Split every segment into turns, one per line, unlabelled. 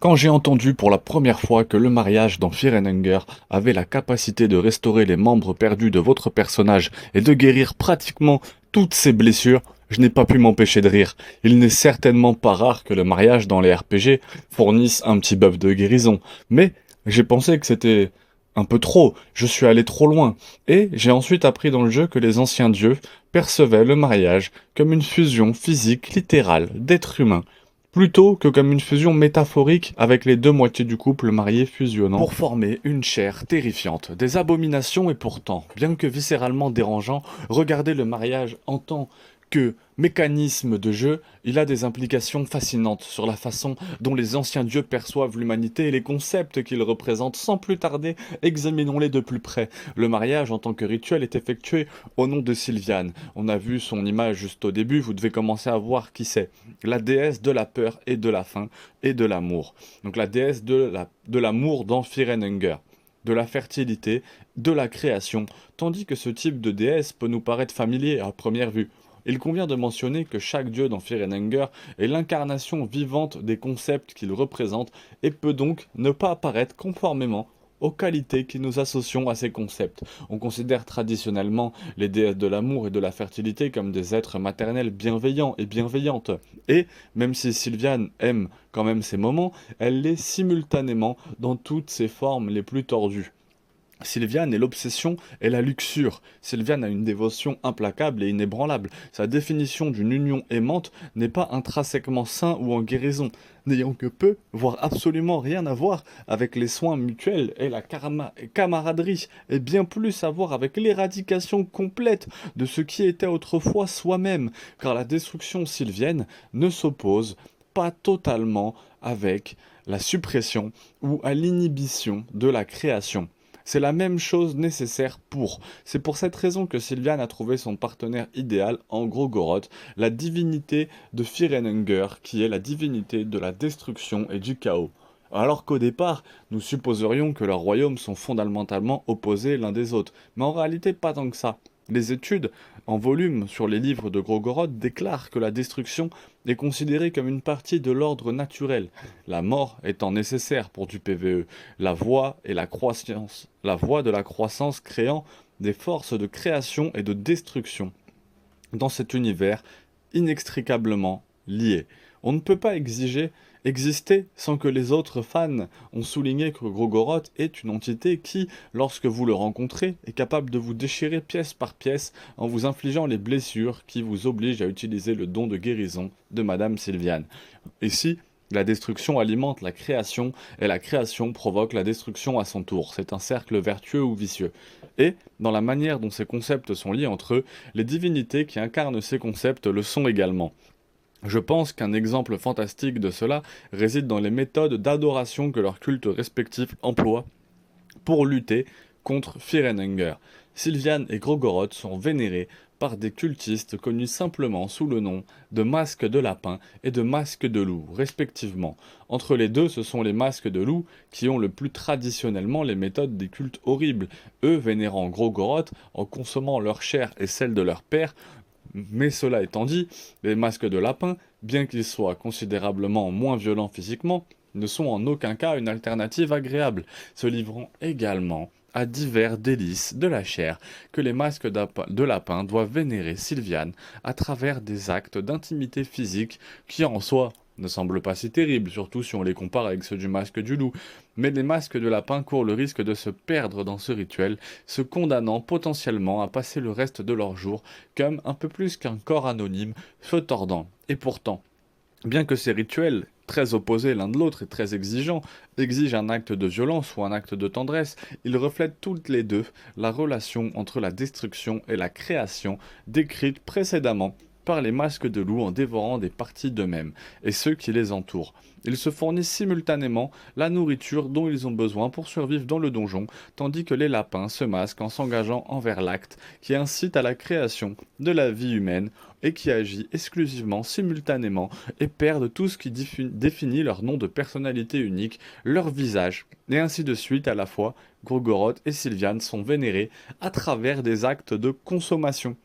Quand j'ai entendu pour la première fois que le mariage dans Fear and Hunger avait la capacité de restaurer les membres perdus de votre personnage et de guérir pratiquement toutes ses blessures, je n'ai pas pu m'empêcher de rire. Il n'est certainement pas rare que le mariage dans les RPG fournisse un petit buff de guérison, mais j'ai pensé que c'était un peu trop, je suis allé trop loin, et j'ai ensuite appris dans le jeu que les anciens dieux percevaient le mariage comme une fusion physique littérale d'êtres humains plutôt que comme une fusion métaphorique avec les deux moitiés du couple marié fusionnant pour former une chair terrifiante. Des abominations et pourtant, bien que viscéralement dérangeant, regarder le mariage en tant que mécanisme de jeu, il a des implications fascinantes sur la façon dont les anciens dieux perçoivent l'humanité et les concepts qu'ils représentent. Sans plus tarder, examinons-les de plus près. Le mariage en tant que rituel est effectué au nom de Sylviane. On a vu son image juste au début, vous devez commencer à voir qui c'est. La déesse de la peur et de la faim et de l'amour. Donc la déesse de l'amour dans Fear and Hunger, de la fertilité, de la création, tandis que ce type de déesse peut nous paraître familier à première vue. Il convient de mentionner que chaque dieu dans Fear and Hunger est l'incarnation vivante des concepts qu'il représente et peut donc ne pas apparaître conformément aux qualités que nous associons à ces concepts. On considère traditionnellement les déesses de l'amour et de la fertilité comme des êtres maternels bienveillants et bienveillantes. Et, même si Sylviane aime quand même ces moments, elle l'est simultanément dans toutes ses formes les plus tordues. Sylviane est l'obsession et la luxure. Sylviane a une dévotion implacable et inébranlable. Sa définition d'une union aimante n'est pas intrinsèquement sain ou en guérison, n'ayant que peu, voire absolument rien à voir avec les soins mutuels et la camaraderie, et bien plus à voir avec l'éradication complète de ce qui était autrefois soi-même, car la destruction sylvienne ne s'oppose pas totalement avec la suppression ou à l'inhibition de la création. C'est la même chose nécessaire pour. C'est pour cette raison que Sylviane a trouvé son partenaire idéal en Grogoroth, la divinité de Fear and Hunger, qui est la divinité de la destruction et du chaos. Alors qu'au départ, nous supposerions que leurs royaumes sont fondamentalement opposés l'un des autres, mais en réalité pas tant que ça. Les études en volume sur les livres de Grogoroth déclarent que la destruction est considérée comme une partie de l'ordre naturel, la mort étant nécessaire pour du PvE, la voie de la croissance créant des forces de création et de destruction dans cet univers inextricablement liés. On ne peut pas exister sans que les autres fans ont souligné que Grogoroth est une entité qui, lorsque vous le rencontrez, est capable de vous déchirer pièce par pièce en vous infligeant les blessures qui vous obligent à utiliser le don de guérison de Madame Sylviane. Ici, la destruction alimente la création et la création provoque la destruction à son tour. C'est un cercle vertueux ou vicieux. Et, dans la manière dont ces concepts sont liés entre eux, les divinités qui incarnent ces concepts le sont également. Je pense qu'un exemple fantastique de cela réside dans les méthodes d'adoration que leurs cultes respectifs emploient pour lutter contre Fear and Hunger. Sylviane et Grogoroth sont vénérés par des cultistes connus simplement sous le nom de masques de lapin et de masques de loup, respectivement. Entre les deux, ce sont les masques de loup qui ont le plus traditionnellement les méthodes des cultes horribles, eux vénérant Grogoroth en consommant leur chair et celle de leur père. Mais cela étant dit, les masques de lapin, bien qu'ils soient considérablement moins violents physiquement, ne sont en aucun cas une alternative agréable, se livrant également à divers délices de la chair que les masques de lapin doivent vénérer Sylviane à travers des actes d'intimité physique qui en soi ne semblent pas si terribles, surtout si on les compare avec ceux du masque du loup. Mais les masques de lapin courent le risque de se perdre dans ce rituel, se condamnant potentiellement à passer le reste de leur jour comme un peu plus qu'un corps anonyme se tordant. Et pourtant, bien que ces rituels, très opposés l'un de l'autre et très exigeants, exigent un acte de violence ou un acte de tendresse, ils reflètent toutes les deux la relation entre la destruction et la création décrite précédemment par les masques de loup en dévorant des parties d'eux-mêmes et ceux qui les entourent. Ils se fournissent simultanément la nourriture dont ils ont besoin pour survivre dans le donjon, tandis que les lapins se masquent en s'engageant envers l'acte qui incite à la création de la vie humaine et qui agit exclusivement simultanément et perdent tout ce qui définit leur nom de personnalité unique, leur visage, et ainsi de suite à la fois. Grogoroth et Sylviane sont vénérés à travers des actes de consommation.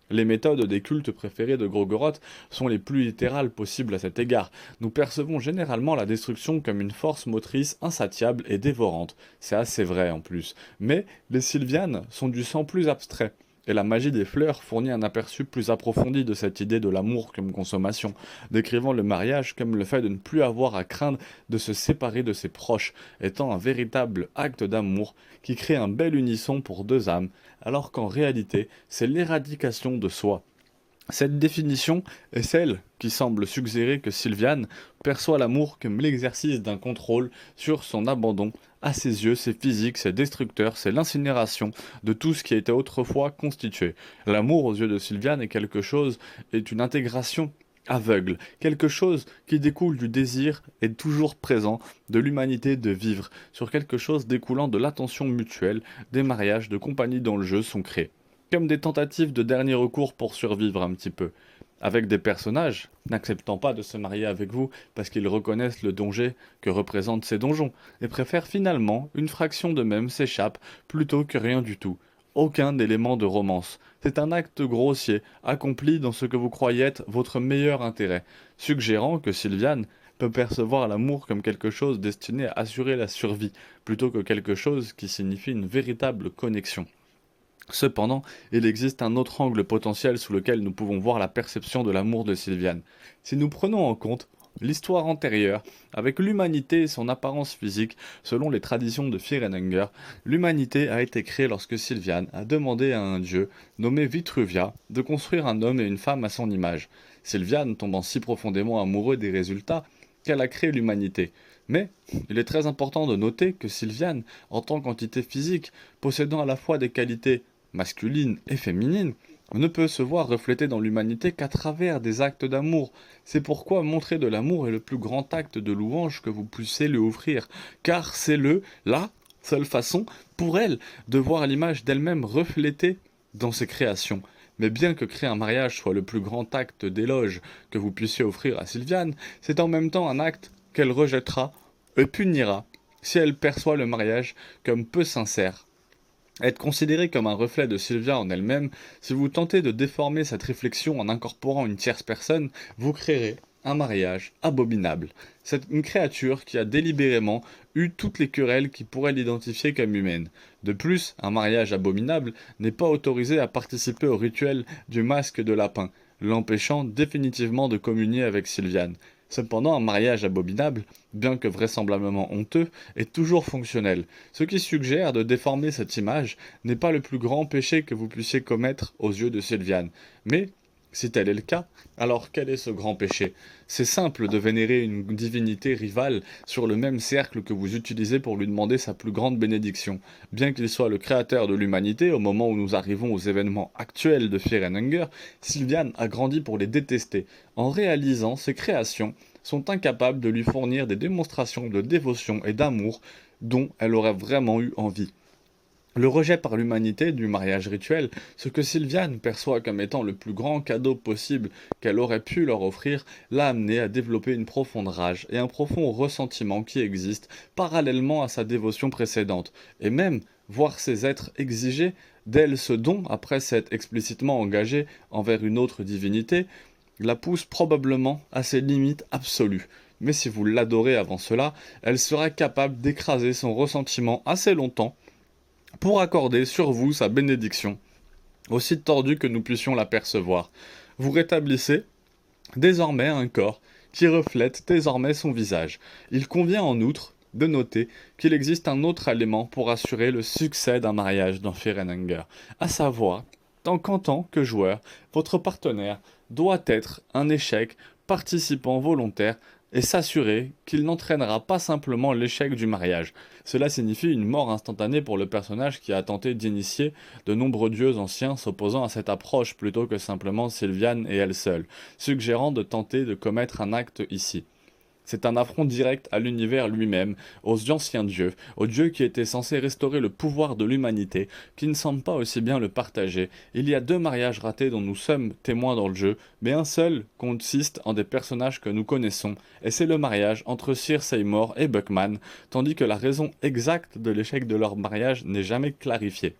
Les méthodes des cultes préférés de Grogoroth sont les plus littérales possibles à cet égard. Nous percevons généralement la destruction comme une force motrice insatiable et dévorante. C'est assez vrai en plus. Mais les Sylvianes sont du sang plus abstrait. Et la magie des fleurs fournit un aperçu plus approfondi de cette idée de l'amour comme consommation, décrivant le mariage comme le fait de ne plus avoir à craindre de se séparer de ses proches, étant un véritable acte d'amour qui crée un bel unisson pour deux âmes, alors qu'en réalité, c'est l'éradication de soi. Cette définition est celle qui semble suggérer que Sylviane perçoit l'amour comme l'exercice d'un contrôle sur son abandon. À ses yeux, c'est physique, c'est destructeur, c'est l'incinération de tout ce qui était autrefois constitué. L'amour aux yeux de Sylviane est une intégration aveugle, quelque chose qui découle du désir est toujours présent de l'humanité de vivre, sur quelque chose découlant de l'attention mutuelle, des mariages de compagnie dont le jeu sont créés comme des tentatives de dernier recours pour survivre un petit peu, avec des personnages n'acceptant pas de se marier avec vous parce qu'ils reconnaissent le danger que représentent ces donjons, et préfèrent finalement une fraction d'eux-mêmes s'échappe plutôt que rien du tout. Aucun élément de romance. C'est un acte grossier, accompli dans ce que vous croyez être votre meilleur intérêt, suggérant que Sylviane peut percevoir l'amour comme quelque chose destiné à assurer la survie, plutôt que quelque chose qui signifie une véritable connexion. Cependant, il existe un autre angle potentiel sous lequel nous pouvons voir la perception de l'amour de Sylviane. Si nous prenons en compte l'histoire antérieure, avec l'humanité et son apparence physique, selon les traditions de Fear and Hunger, l'humanité a été créée lorsque Sylviane a demandé à un dieu, nommé Vitruvia, de construire un homme et une femme à son image. Sylviane tombant si profondément amoureux des résultats qu'elle a créé l'humanité. Mais il est très important de noter que Sylviane, en tant qu'entité physique, possédant à la fois des qualités masculine et féminine, ne peut se voir reflétée dans l'humanité qu'à travers des actes d'amour. C'est pourquoi montrer de l'amour est le plus grand acte de louange que vous puissiez lui offrir, car c'est la seule façon pour elle de voir l'image d'elle-même reflétée dans ses créations. Mais bien que créer un mariage soit le plus grand acte d'éloge que vous puissiez offrir à Sylviane, c'est en même temps un acte qu'elle rejettera et punira si elle perçoit le mariage comme peu sincère. Être considéré comme un reflet de Sylvia en elle-même, si vous tentez de déformer cette réflexion en incorporant une tierce personne, vous créerez un mariage abominable. C'est une créature qui a délibérément eu toutes les querelles qui pourraient l'identifier comme humaine. De plus, un mariage abominable n'est pas autorisé à participer au rituel du masque de lapin, l'empêchant définitivement de communier avec Sylviane. Cependant, un mariage abominable, bien que vraisemblablement honteux, est toujours fonctionnel. Ce qui suggère de déformer cette image n'est pas le plus grand péché que vous puissiez commettre aux yeux de Sylviane. Mais, si tel est le cas, alors quel est ce grand péché? C'est simple de vénérer une divinité rivale sur le même cercle que vous utilisez pour lui demander sa plus grande bénédiction. Bien qu'il soit le créateur de l'humanité, au moment où nous arrivons aux événements actuels de Fear and Hunger, Sylviane a grandi pour les détester. En réalisant ses créations, sont incapables de lui fournir des démonstrations de dévotion et d'amour dont elle aurait vraiment eu envie. Le rejet par l'humanité du mariage rituel, ce que Sylviane perçoit comme étant le plus grand cadeau possible qu'elle aurait pu leur offrir, l'a amené à développer une profonde rage et un profond ressentiment qui existe parallèlement à sa dévotion précédente, et même voir ces êtres exiger d'elle ce don après s'être explicitement engagée envers une autre divinité, la pousse probablement à ses limites absolues. Mais si vous l'adorez avant cela, elle sera capable d'écraser son ressentiment assez longtemps pour accorder sur vous sa bénédiction, aussi tordue que nous puissions l'apercevoir. Vous rétablissez désormais un corps qui reflète désormais son visage. Il convient en outre de noter qu'il existe un autre élément pour assurer le succès d'un mariage dans Fear and Hunger, à savoir qu'en tant que joueur, votre partenaire doit être un échec participant volontaire et s'assurer qu'il n'entraînera pas simplement l'échec du mariage. Cela signifie une mort instantanée pour le personnage qui a tenté d'initier de nombreux dieux anciens s'opposant à cette approche plutôt que simplement Sylviane et elle seule, suggérant de tenter de commettre un acte ici. C'est un affront direct à l'univers lui-même, aux anciens dieux, aux dieux qui étaient censés restaurer le pouvoir de l'humanité, qui ne semblent pas aussi bien le partager. Il y a deux mariages ratés dont nous sommes témoins dans le jeu, mais un seul consiste en des personnages que nous connaissons, et c'est le mariage entre Sir Seymour et Buckman, tandis que la raison exacte de l'échec de leur mariage n'est jamais clarifiée.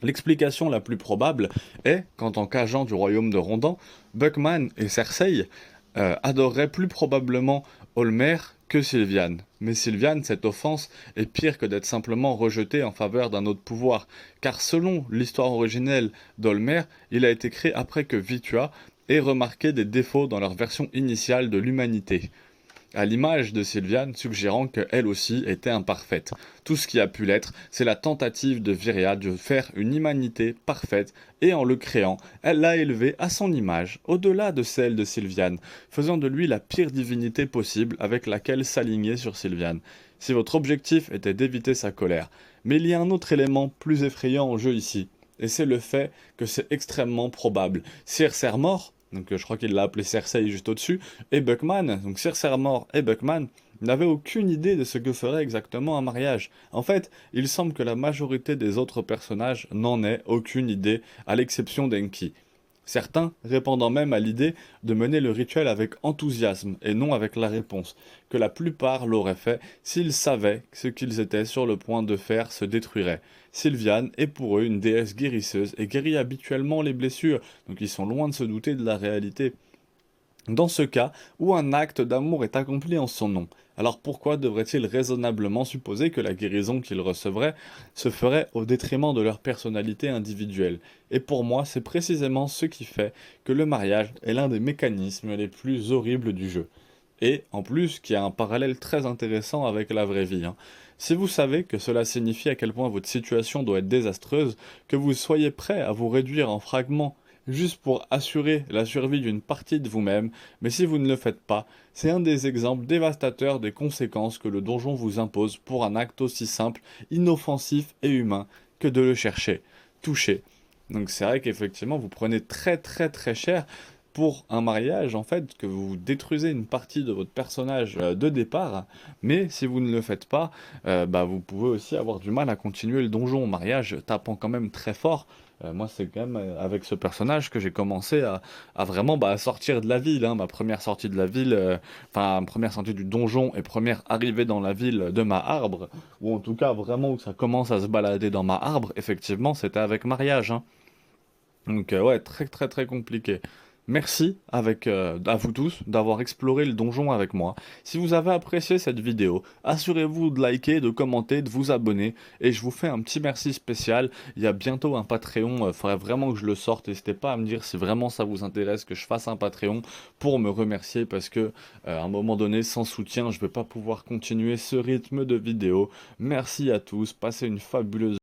L'explication la plus probable est qu'en tant qu'agent du royaume de Rondan, Buckman et Cersei adoreraient plus probablement Olmer que Sylviane. Mais Sylviane, cette offense est pire que d'être simplement rejetée en faveur d'un autre pouvoir, car selon l'histoire originelle d'Olmer, il a été créé après que Vitua ait remarqué des défauts dans leur version initiale de l'humanité, à l'image de Sylviane, suggérant qu'elle aussi était imparfaite. Tout ce qui a pu l'être, c'est la tentative de Viria de faire une humanité parfaite, et en le créant, elle l'a élevé à son image, au-delà de celle de Sylviane, faisant de lui la pire divinité possible avec laquelle s'aligner sur Sylviane. Si votre objectif était d'éviter sa colère. Mais il y a un autre élément plus effrayant en jeu ici, et c'est le fait que c'est extrêmement probable. Sir Sermor, donc je crois qu'il l'a appelé Cersei juste au-dessus, et Buckman, donc Sir Sermor et Buckman, n'avaient aucune idée de ce que ferait exactement un mariage. En fait, il semble que la majorité des autres personnages n'en aient aucune idée, à l'exception d'Enki. Certains répondant même à l'idée de mener le rituel avec enthousiasme et non avec la réponse, que la plupart l'auraient fait s'ils savaient que ce qu'ils étaient sur le point de faire se détruirait. Sylviane est pour eux une déesse guérisseuse et guérit habituellement les blessures, donc ils sont loin de se douter de la réalité. Dans ce cas où un acte d'amour est accompli en son nom, alors pourquoi devrait-il raisonnablement supposer que la guérison qu'ils recevraient se ferait au détriment de leur personnalité individuelle? Et pour moi, c'est précisément ce qui fait que le mariage est l'un des mécanismes les plus horribles du jeu. Et, en plus, qui a un parallèle très intéressant avec la vraie vie, hein. Si vous savez que cela signifie à quel point votre situation doit être désastreuse, que vous soyez prêt à vous réduire en fragments juste pour assurer la survie d'une partie de vous-même, mais si vous ne le faites pas, c'est un des exemples dévastateurs des conséquences que le donjon vous impose pour un acte aussi simple, inoffensif et humain que de le chercher, toucher. Donc c'est vrai qu'effectivement vous prenez très très très cher pour un mariage, en fait, que vous détruisez une partie de votre personnage de départ, mais si vous ne le faites pas, bah, vous pouvez aussi avoir du mal à continuer le donjon au mariage, tapant quand même très fort. Moi, c'est quand même avec ce personnage que j'ai commencé à vraiment bah, sortir de la ville, hein. Ma première sortie de la ville, enfin, première sortie du donjon et première arrivée dans la ville de ma arbre, ou en tout cas vraiment où ça commence à se balader dans ma arbre, effectivement, c'était avec mariage, hein. Donc ouais, très très très compliqué. Merci à vous tous d'avoir exploré le donjon avec moi. Si vous avez apprécié cette vidéo, assurez-vous de liker, de commenter, de vous abonner. Et je vous fais un petit merci spécial. Il y a bientôt un Patreon, il faudrait vraiment que je le sorte. N'hésitez pas à me dire si vraiment ça vous intéresse que je fasse un Patreon pour me remercier parce que à un moment donné, sans soutien, je ne vais pas pouvoir continuer ce rythme de vidéo. Merci à tous, passez une fabuleuse